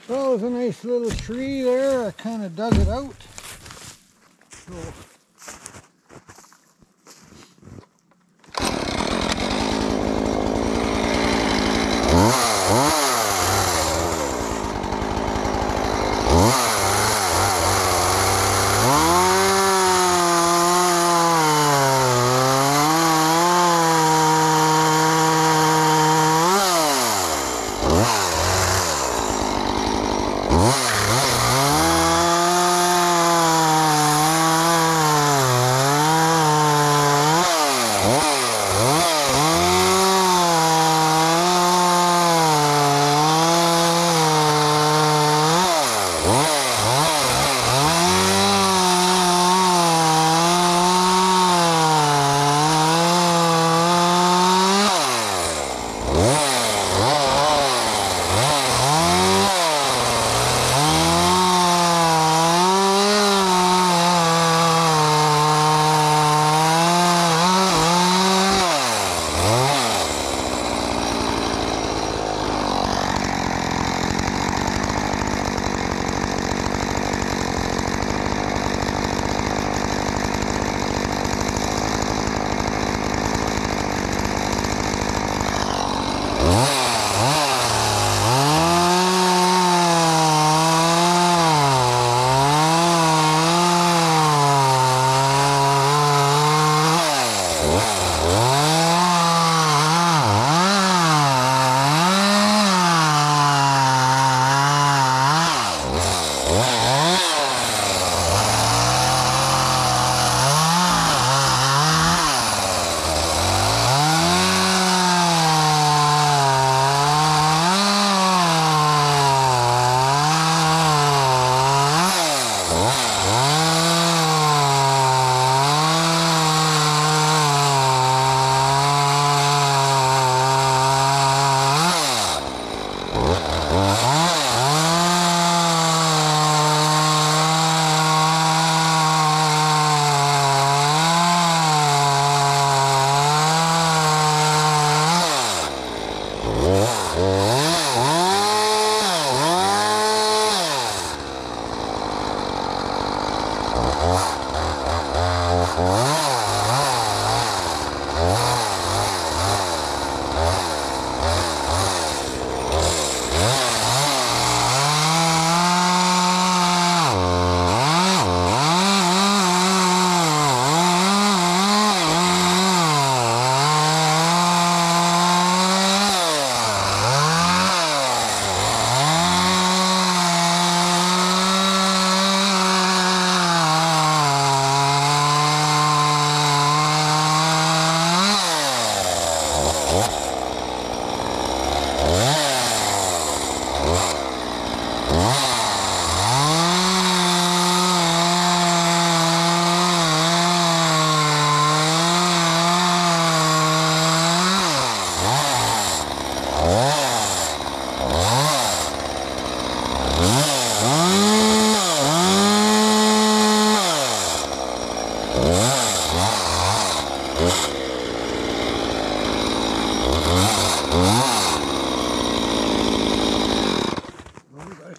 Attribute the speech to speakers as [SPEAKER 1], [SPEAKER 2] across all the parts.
[SPEAKER 1] Well, there's a nice little tree there. I kind of dug it out. So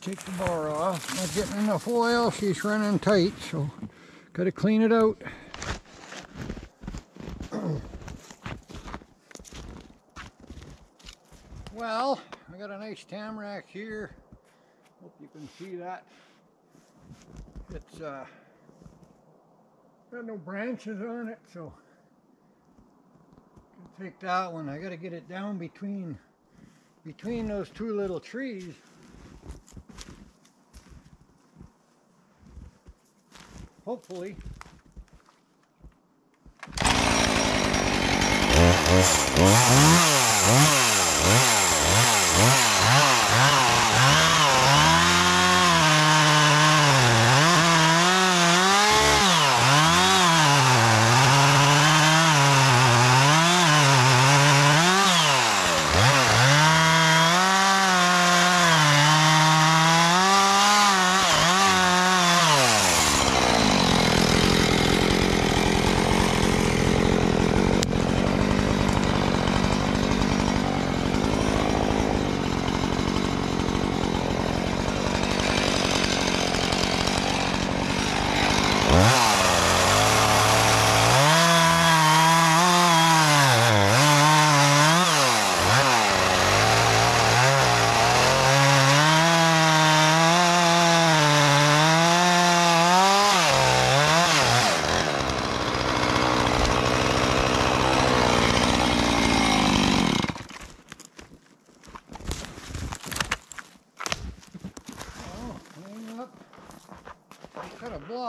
[SPEAKER 1] take the bar off. Not getting enough oil, she's running tight, so gotta clean it out. Well, I got a nice tamarack here. Hope you can see that. It's got no branches on it, so I'll take that one. I gotta get it down between those two little trees. Hopefully.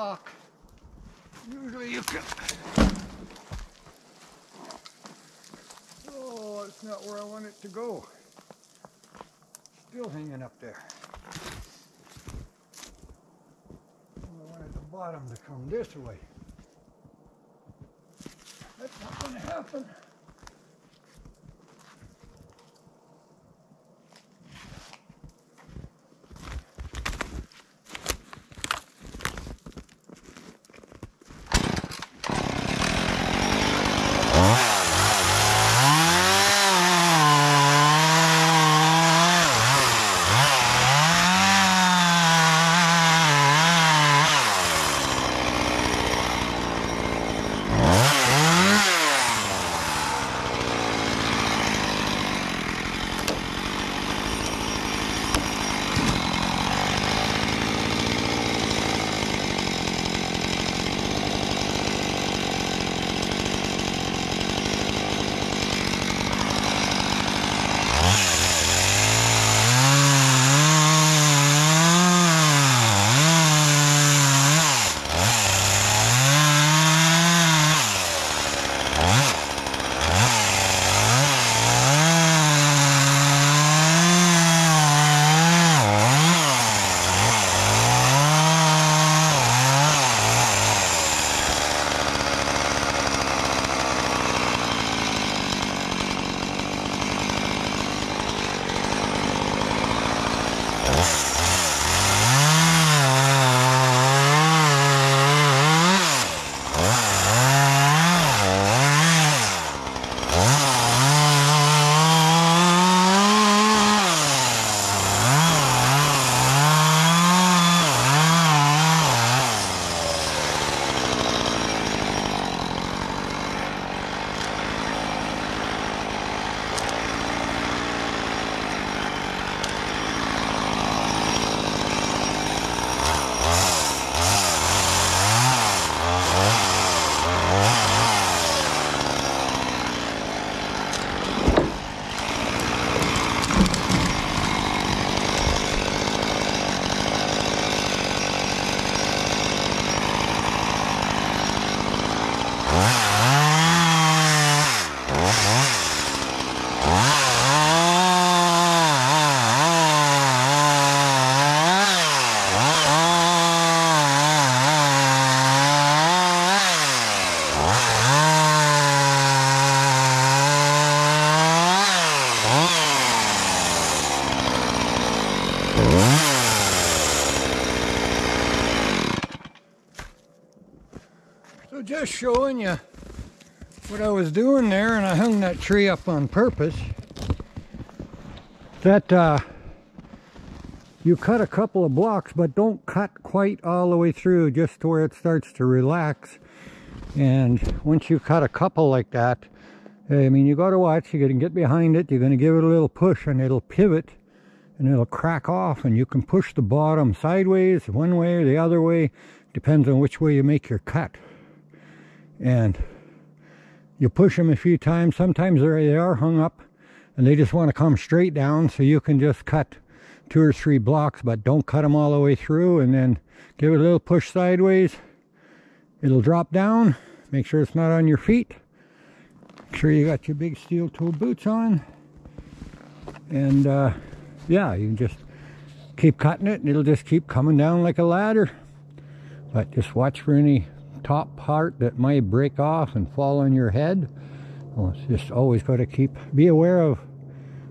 [SPEAKER 1] block, usually you can... Oh, it's not where I want it to go. Still hanging up there. I wanted the bottom to come this way. That's not going to happen. So just showing you what I was doing there, and I hung that tree up on purpose. That you cut a couple of blocks, but don't cut quite all the way through, just to where it starts to relax. And once you cut a couple like that, I mean, you got to watch. You're going to get behind it, you're going to give it a little push, and it'll pivot and it'll crack off, and you can push the bottom sideways one way or the other way, depends on which way you make your cut. And you push them a few times. Sometimes they are hung up and they just want to come straight down, so you can just cut 2 or 3 blocks, but don't cut them all the way through, and then give it a little push sideways. It'll drop down. Make sure it's not on your feet. Make sure you got your big steel toe boots on, and yeah, you can just keep cutting it and it'll just keep coming down like a ladder. But just watch for any top part that might break off and fall on your head. Well, it's just always got to be aware of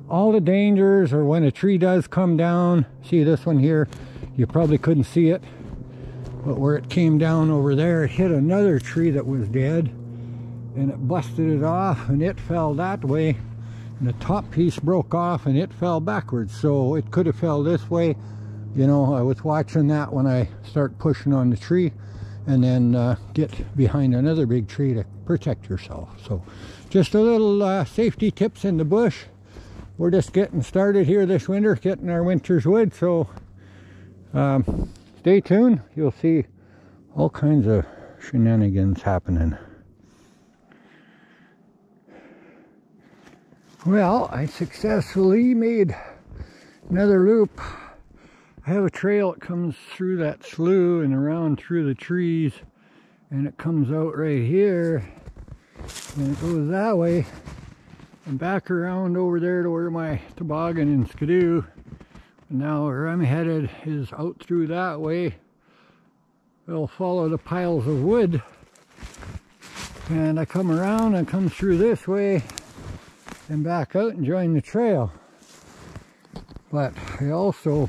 [SPEAKER 1] all the dangers, or when a tree does come down. See this one here, you probably couldn't see it, but where it came down over there, it hit another tree that was dead, and it busted it off, and it fell that way, and the top piece broke off and it fell backwards. So it could have fell this way. You know, I was watching that when I start pushing on the tree, and then get behind another big tree to protect yourself. So just a little safety tips in the bush. We're just getting started here this winter, getting our winter's wood. So stay tuned. You'll see all kinds of shenanigans happening. Well, I successfully made another loop I have a trail that comes through that slough and around through the trees, and it comes out right here, and it goes that way and back around over there to where my toboggan and skidoo. And now where I'm headed is out through that way. We'll follow the piles of wood, and I come around and come through this way and back out and join the trail. But I also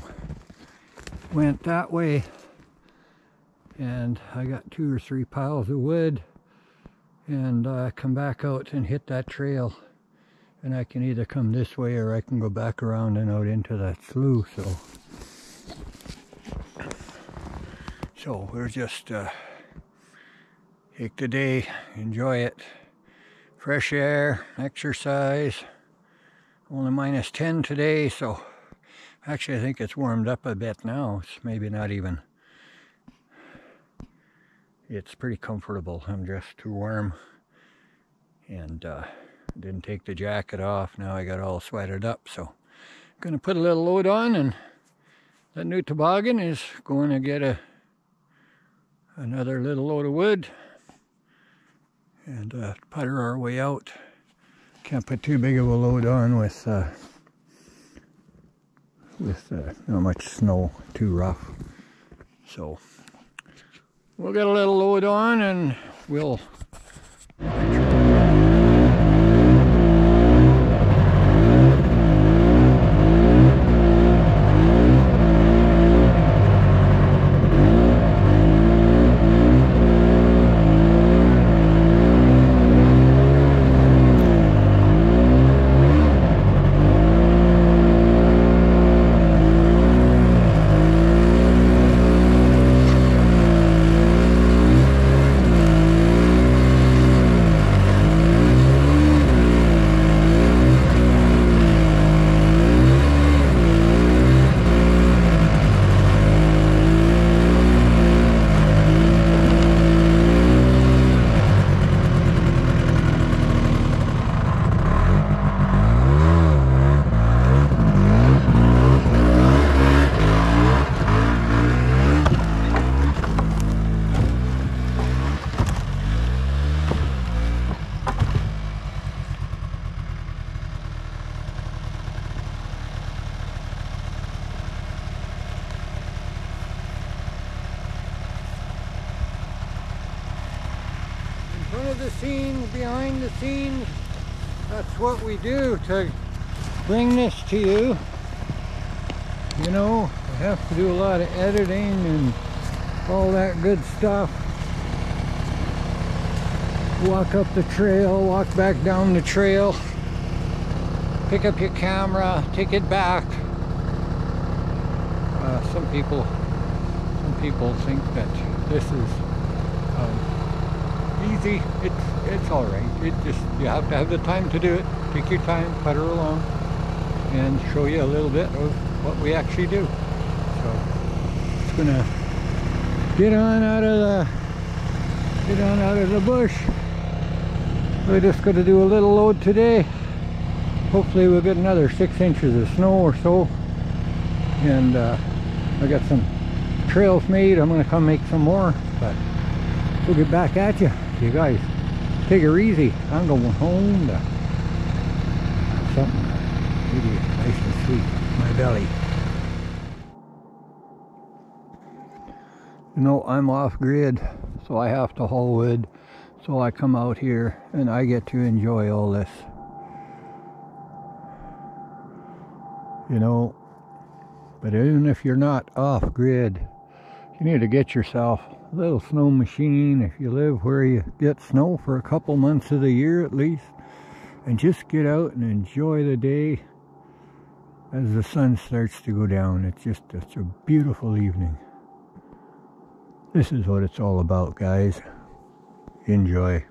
[SPEAKER 1] went that way, and I got 2 or 3 piles of wood, and I come back out and hit that trail, and I can either come this way or I can go back around and out into that slough. So we're just take the day, enjoy it. Fresh air, exercise. Only -10 today, so actually I think it's warmed up a bit now. It's maybe not even. It's pretty comfortable. I'm just too warm, and didn't take the jacket off. Now I got all sweated up, so I'm gonna put a little load on, and that new toboggan is going to get another little load of wood and putter our way out. Can't put too big of a load on with not much snow, too rough. So we'll get a little load on and we'll front of the scenes, behind the scenes. That's what we do to bring this to you. You know, I have to do a lot of editing and all that good stuff. Walk up the trail, walk back down the trail, pick up your camera, take it back. Some people think that this is easy. It's all right. It just, you have to have the time to do it. Take your time, putter along, and show you a little bit of what we actually do. So it's gonna get on out of the bush. We're just gonna do a little load today. Hopefully we'll get another 6 inches of snow or so. And I got some trails made. I'm gonna come make some more, but we'll get back at you. You guys take her easy. I'm going home to something maybe nice and sweet in my belly. You know, I'm off grid, so I have to haul wood. So I come out here and I get to enjoy all this. You know, but even if you're not off grid, you need to get yourself a little snow machine if you live where you get snow for a couple months of the year at least, and just get out and enjoy the day as the sun starts to go down. It's a beautiful evening. This is what it's all about, guys. Enjoy.